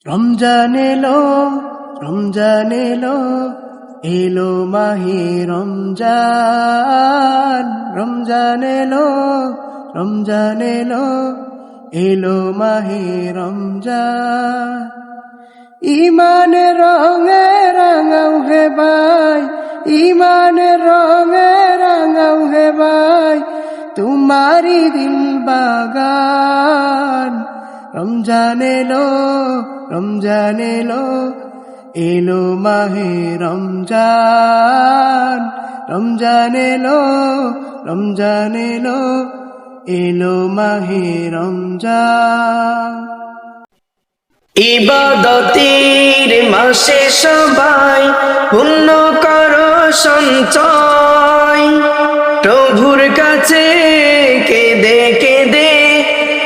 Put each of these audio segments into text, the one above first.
রমজান এলো, রমজান এলো, এলো মাহে রমজান। রমজান এলো, রমজান এলো, এলো মাহে রমজান। ইমানের রঙে রাঙাও হে ভাই, ইমানের রঙে রাঙাও হে ভাই, তোমারি দিল বাগান। রমজান এলো, রমজান এলো, এলো মাহে রমজান। রমজান এলো, রমজান এলো, এলো মাহে রমজান। ইবাদতের মাসে সবাই পুণ্য করো সঞ্চয়, প্রভুর কাছে কেঁদে কেঁদে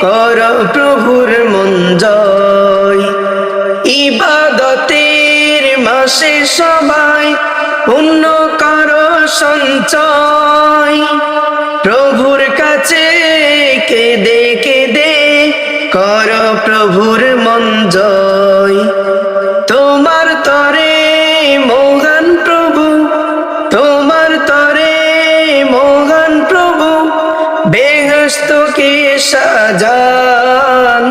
করো প্রভুর মন জয়। ইবাদতের মাসে সবাই পুণ্য করো সঞ্চয়, প্রভুর কাছে কেঁদে কেঁদে করো প্রভুর মন জয়। তোমার তরে মহান প্রভু, তোমার তরে মহান প্রভু বেহেশতকে সাজান।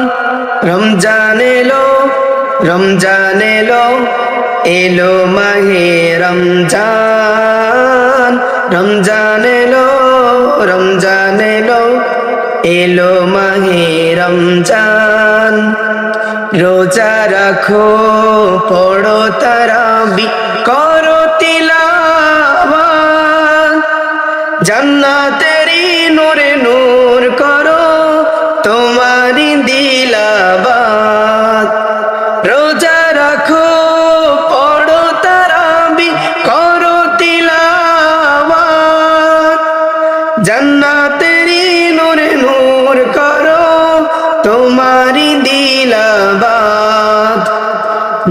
রমজান এলো, রমজান এলো, এলো মাহে রমজান। রমজান এলো, রমজান এলো, এলো মাহে রমজান। রোজা রাখো, পড়ো তারাবি, করো তিলাওয়াত, জান্নাতেরই নূরে নূর করো তোমারি দিলাবাত। রোজা রাখো, পড়ো তারাবি, করো তিলাওয়াত, জান্নাতেরই নূরে নূর করো তোমারি দিলাবাত।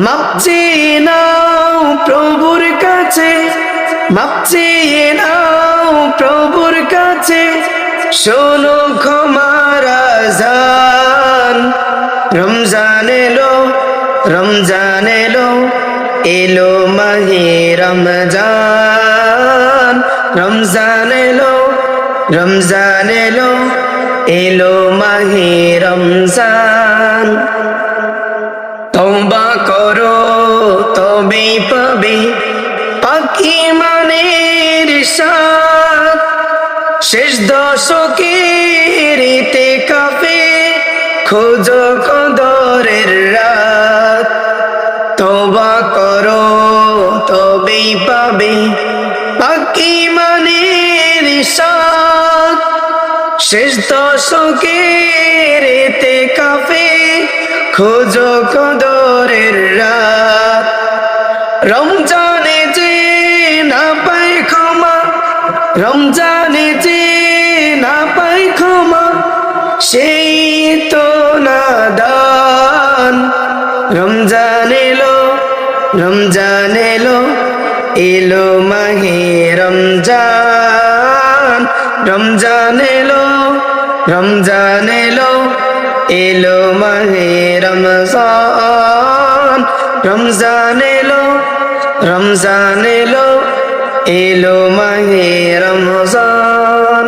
মাপ চেয়ে নাও প্রভুর কাছে, মাপ চেয়ে নাও প্রভুর কাছে, শোনো ক্ষমার আযান। রমজান এলো, রমজান এলো, এলো মাহে রমজান। রমজান এলো, রমজান এলো, এলো মাহে রমজান। তওবা করো তবেই পাবে পাকি মানের সাথ, শেষ দশকের ইতিকাফে খোঁজো কদরের রাত। তওবা করো তবেই পাবে পাকি মানের সাথ, শেষ দশকের ইতিকাফে খোঁজো কদরের রাত। রমজানে যে না পাই ক্ষমা, রমজানে যে না পাই ক্ষমা, সেই তো নাদান। রমজান এলো, রমজান এলো, এলো মাহে রমজান। রমজান এলো, রমজান এলো, এলো মাহে রমজান। রমজান এলো, রমজান এলো, এলো মাহে রমজান।